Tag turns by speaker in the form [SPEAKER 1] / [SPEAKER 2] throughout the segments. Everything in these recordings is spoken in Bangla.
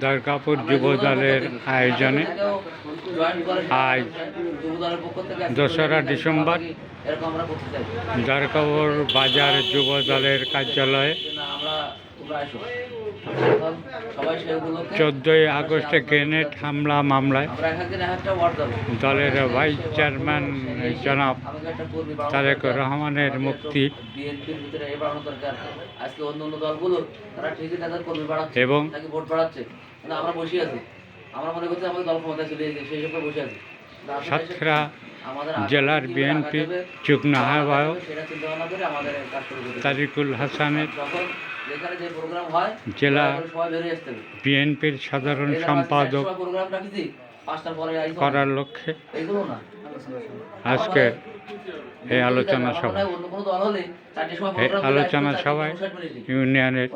[SPEAKER 1] দরগাপুর যুব দলের আয়োজনে আজ 2রা ডিসেম্বর দরগাপুর বাজার যুব দলের কার্যালয়ে 14ই আগস্টে গ্রেনেড হামলা মামলায় দলের ভাইস চেয়ারম্যান জনাব তারেক রহমানের মুক্তি এবং সাতক্ষীরা জেলার বিএনপি যুগ্ম আহ্বায়ক তারিকুল হাসানের জেলা বিএনপির সাধারণ সম্পাদক করার লক্ষ্যে আজকে এই আলোচনা সভায় ইউনিয়নের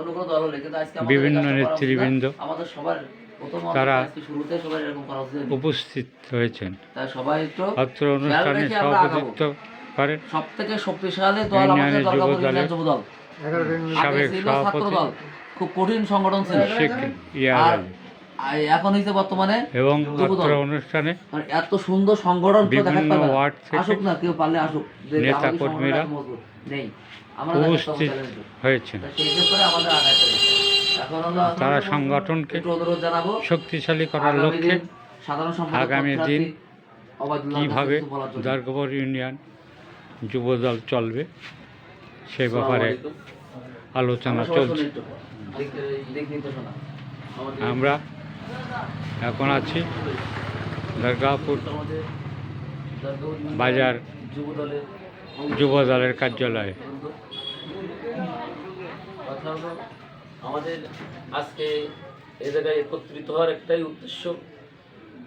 [SPEAKER 1] বিভিন্ন নেতৃবৃন্দ তারা উপস্থিত হয়েছেন। অত্র অনুষ্ঠানে সভাপতিত্ব করেন
[SPEAKER 2] সবথেকে শক্তিশালী দল
[SPEAKER 1] ইউনিয়নের যুব দলের সাবেক সভাপতি
[SPEAKER 2] খুব কঠিন সংগঠন ছিল এখন হইছে বর্তমানে
[SPEAKER 1] এবং অত্র অনুষ্ঠানে
[SPEAKER 2] এত সুন্দর সংগঠন
[SPEAKER 1] বিভিন্ন ওয়ার্ড থেকে
[SPEAKER 2] আসুক না, কেউ পারলে আসুক,
[SPEAKER 1] নেতা কর্মীরা উপস্থিত হয়েছেন। তারা সংগঠনকে শক্তিশালী করার লক্ষ্যে আগামী দিন কীভাবে দরগাপুর ইউনিয়ন যুবদল চলবে সে ব্যাপারে আলোচনা চলছে। আমরা এখন আছি দরগাপুর বাজার যুব দলের কার্যালয়ে।
[SPEAKER 3] আমাদের আজকে এ জায়গায় একত্রিত হওয়ার একটাই উদ্দেশ্য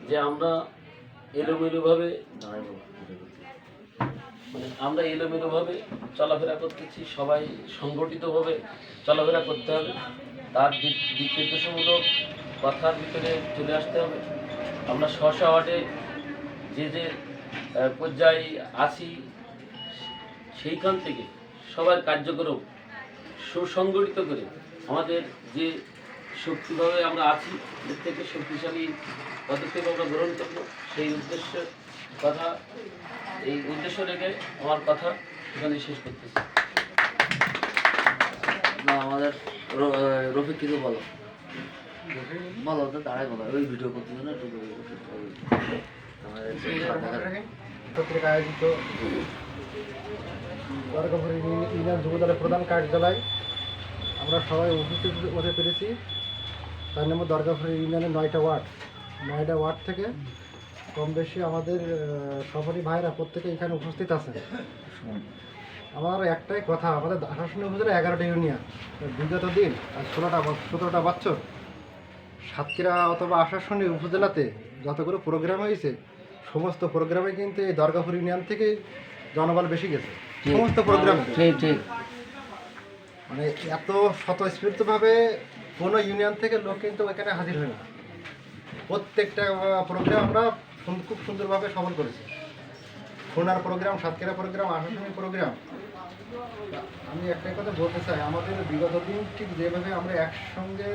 [SPEAKER 3] যে আমরা এলোমেলোভাবে চলাফেরা করতেছি, সবাই সংগঠিতভাবে চলাফেরা করতে হবে, তার দিক নির্দেশমূলক কথার ভিতরে চলে আসতে হবে। আমরা স্ব ওয়ার্ডে যে পর্যায়ে আছি সেইখান থেকে সবার কার্যক্রম সুসংগঠিত করে আমাদের যে শক্তিভাবে আমরা আছি এর থেকে শক্তিশালী পদক্ষেপ আমরা গ্রহণ করব, সেই উদ্দেশ্য রেখে আমার কথা এখানে শেষ করতেছি।
[SPEAKER 2] আমাদের রফিক কিছু বলো তো দাঁড়ায় বলো, ওই ভিডিও করতে না
[SPEAKER 4] পত্রিকা আয়োজিত দরগাপুর ইউনিয়ন যুব দলের প্রধান কার্যালয় আমরা সবাই উপস্থিত হতে পেরেছি। তার নামে দরগাপুর ইউনিয়নের 9টা ওয়ার্ড থেকে কম বেশি আমাদের সফরি ভাইরা প্রত্যেকে এখানে উপস্থিত আছে। আমার একটাই কথা, আমাদের আশাশুনি উপজেলা 11টা ইউনিয়ন, বিগত দিন 17টা বছর সাতক্ষীরা অথবা আশাশুনি উপজেলাতে যতগুলো প্রোগ্রাম হয়েছে সমস্ত প্রোগ্রামে কিন্তু এই দরগাপুর ইউনিয়ন থেকে জনবল বেশি গেছে। সমস্ত প্রোগ্রাম মানে এত স্বতঃস্ফূর্তভাবে কোনো ইউনিয়ন থেকে লোক কিন্তু এখানে হাজির হয় না। প্রত্যেকটা প্রোগ্রাম আমরা খুব সুন্দরভাবে সফল করেছি। খুলনার program, Satkhira program, Ashashuni program. আমি একটাই কথা বলতে চাই, আমাদের বিগত দিন ঠিক যেভাবে আমরা একসঙ্গে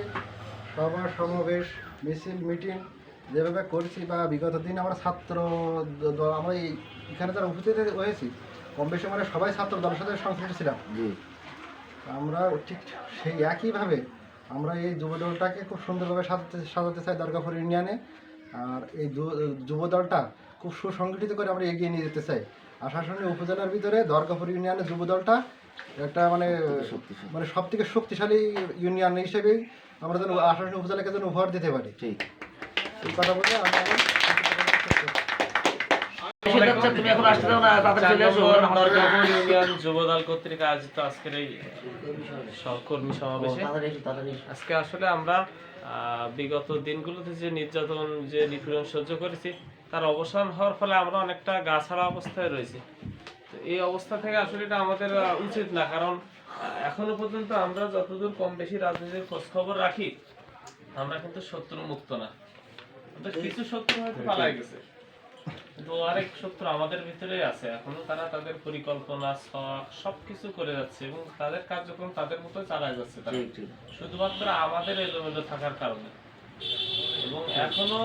[SPEAKER 4] সভা সমাবেশ মিছিল মিটিং যেভাবে করছি বা বিগত দিন আমরা ছাত্র আমরা এখানে যারা উপস্থিত হয়েছি কম বেশি আমরা সবাই ছাত্র দলের সাথে সংশ্লিষ্ট ছিলাম। আমরা ঠিক সেই একইভাবে আমরা এই যুব দলটাকে খুব সুন্দরভাবে সাজাতে চাই দরগাপুর ইউনিয়নে। আর এই যুব দলটা খুব সুসংগঠিত করে আমরা এগিয়ে নিয়ে যেতে চাই। আশাশুনি উপজেলার ভিতরে দরগাপুর ইউনিয়নের যুব দলটা একটা মানে সব থেকে শক্তিশালী ইউনিয়ন হিসেবেই আমরা যেন আশাশুনি উপজেলাকে যেন উপহার দিতে পারি। ঠিক এই কথা বলে
[SPEAKER 3] ইউনিয়ন যুবদল কর্তৃক আয়োজিত আজকের এই সহকর্মী সমাবেশে আজকে আসলে আমরা বিগত দিনগুলোতে যে নির্যাতন যে নিপীড়ন সহ্য করেছি তার অবসান হওয়ার ফলে আমরা অনেকটা গা ছাড়া অবস্থায় রয়েছি। এই অবস্থা থেকে আসলে এটা আমাদের উচিত না, কারণ এখনো পর্যন্ত আমরা যতদূর কম বেশি রাজনীতির খোঁজ খবর রাখি আমরা কিন্তু শত্রু মুক্ত না। কিছু শত্রু হয়তো পালাই গেছে,
[SPEAKER 5] কিন্তু আরেক শত্রু আমাদের ভিতরেই আছে, এখনো তারা তাদের পরিকল্পনা সবকিছু করে যাচ্ছে এবং তাদের কার্যক্রম তাদের মতো চালায় যাচ্ছে তারা,
[SPEAKER 2] ঠিক ঠিক
[SPEAKER 5] শুধুমাত্র আমাদের এলোমেলো থাকার কারণে। এবং এখনো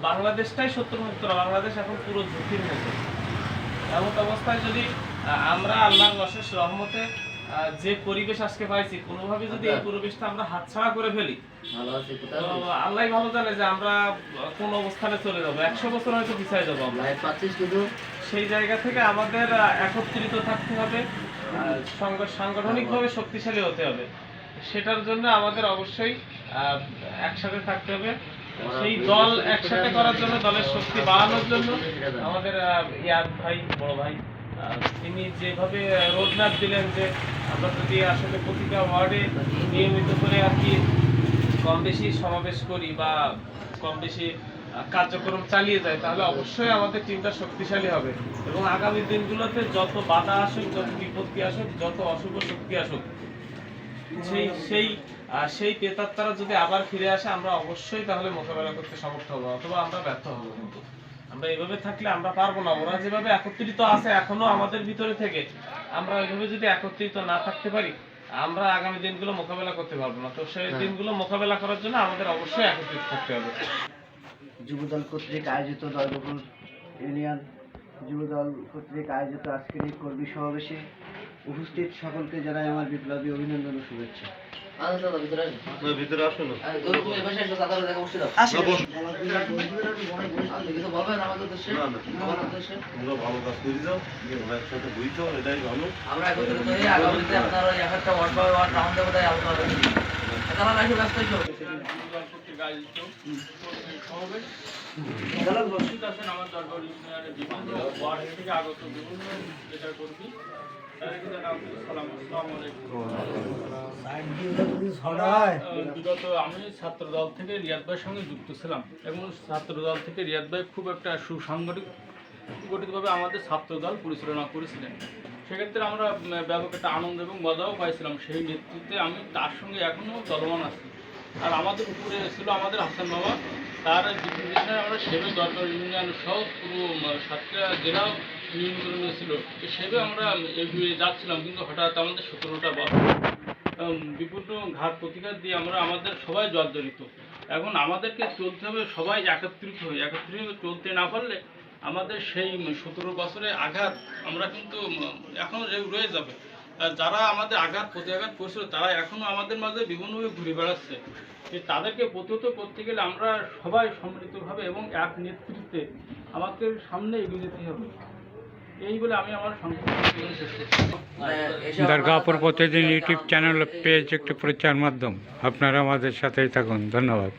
[SPEAKER 5] বাংলাদেশটাই শত্রুমুক্ত না, বাংলাদেশ এখন পুরো ঝুঁকির মধ্যে। এমন অবস্থায় যদি আমরা আল্লাহর অশেষ রহমতে যে পরিবেশ আজকে পাইছি, কোনোভাবে যদি এই পরিবেশটা আমরা হাতছাড়া করে ফেলি,
[SPEAKER 2] ভালো আছে কোথায়
[SPEAKER 5] তো আল্লাহ ভালো জানে যে আমরা কোন অবস্থানে চলে যাবো, 100 বছর হয়তো পিছিয়ে যাবো আমরা।
[SPEAKER 2] লাইভ পাচ্ছিস কিন্তু
[SPEAKER 5] সেই জায়গা থেকে আমাদের একত্রিত থাকতে হবে, সাংগঠনিকভাবে শক্তিশালী হতে হবে। সেটার জন্য আমাদের অবশ্যই একসাথে থাকতে হবে। সেই দল একসাথে করার জন্য, দলের শক্তি বাড়ানোর জন্য আমাদের ইয়াদ ভাই, বড় ভাই, তিনি যেভাবে রোডম্যাপ দিলেন যে আমরা যদি আসলে প্রতিটা ওয়ার্ডে নিয়মিত করে আর কি কম বেশি সমাবেশ করি বা কম বেশি কার্যক্রম চালিয়ে যায়, তাহলে অবশ্যই আমাদের টিমটা শক্তিশালী হবে। এবং আগামী দিনগুলোতে যত বাধা আসুক, যত বিপত্তি আসুক, যত অশুভ শক্তি আসুক, সেই প্রেতাত্মারা যদি আবার ফিরে আসে, আমরা অবশ্যই তাহলে মোকাবেলা করতে সমর্থ হবো, অথবা আমরা ব্যর্থ হবো। কিন্তু আমরা এইভাবে থাকলে আমরা পারবো না। ওরা যেভাবে একত্রিত আছে এখনো আমাদের ভিতরে থেকে, আমরা ওইভাবে যদি একত্রিত না থাকতে পারি, আমরা আগামী দিনগুলো মোকাবেলা করতে পারবো না। তো সেই দিনগুলো মোকাবেলা করার জন্য আমাদের অবশ্যই একত্রিত থাকতে হবে।
[SPEAKER 6] যুবদল কর্তৃক আয়োজিত দলবপুর ইউনিয়ন যুবদল কর্তৃক আয়োজিত আজকের এই কর্মী সমাবেশে উপস্থিত সকলকে জানাই আমার বিপ্লবী অভিনন্দন ও শুভেচ্ছা।
[SPEAKER 2] আচ্ছা দাদা ভিতরে আসো।
[SPEAKER 7] ভিতরে আসো না।
[SPEAKER 2] তুমি এ পাশে এসো, দাদার দেখা বসে দাও। আপনি কিছু বলবেন আমাদের উদ্দেশ্যে?
[SPEAKER 7] না, না।
[SPEAKER 2] আমার উদ্দেশ্যে
[SPEAKER 7] তোমরা ভালো কাজ করে যাও, তোমরা একসাথে বইছো, এটাই ভালো।
[SPEAKER 2] আমরা একত্রিত হয়ে আগামীতে আপনার ওই একটা ওয়ার্ড বাই ওয়ার্ড রাউন্ড দেবো, তাই আলোচনা করছি। তারা রাখি ব্যস্ত হইছো।
[SPEAKER 5] উপস্থিত আছেন আমার দরবার ইউনিয়নের বিভিন্ন ওয়ার্ড থেকে আগত বিভিন্ন নেতার কর্মী। বিগত আমি ছাত্রদল থেকে রিয়াদ ভাইয়ের সঙ্গে যুক্ত ছিলাম এবং ছাত্রদল থেকে রিয়াদ ভাই খুব একটা সুসংগঠিতভাবে আমাদের ছাত্রদল পরিচালনা করেছিলেন। সেক্ষেত্রে আমরা ব্যাপক একটা আনন্দ এবং মজাও পাইছিলাম। সেই নেতৃত্বে আমি তার সঙ্গে এখনও চলমান আছি। আর আমাদের উপরে ছিল আমাদের হাসান বাবা, তার দিকে আমরা সেবে দরকার ইউনিয়ন সহ পুরো 7টা জেলা নিয়ন্ত্রণ ছিল, সেবে আমরা এগিয়ে যাচ্ছিলাম। কিন্তু হঠাৎ আমাদের 17টা বছর বিপুল ঘাত প্রতিঘাত দিয়ে আমরা আমাদের সবাই জর্জরিত। এখন আমাদেরকে চলতে হবে সবাই একত্রিত হয়ে চলতে না পারলে আমাদের সেই 17 বছরের আঘাত আমরা কিন্তু এখনও রয়ে যাবে। যারা আমাদের আঘাত প্রতিঘাত করছিল তারা এখনও আমাদের মাঝে বিভিন্নভাবে ঘুরে বেড়াচ্ছে। তাদেরকে প্রতিহত করতে গেলে আমরা সবাই সম্মিলিতভাবে এবং এক নেতৃত্বে আমাদের সামনে এগিয়ে যেতে হবে। এই বলে আমি আমার সংক্ষিপ্ত শেষ করছি।
[SPEAKER 1] দুর্গাপুর প্রতিদিন ইউটিউব চ্যানেল পেজ একটি প্রচার মাধ্যম। আপনারা আমাদের সাথেই থাকুন। ধন্যবাদ।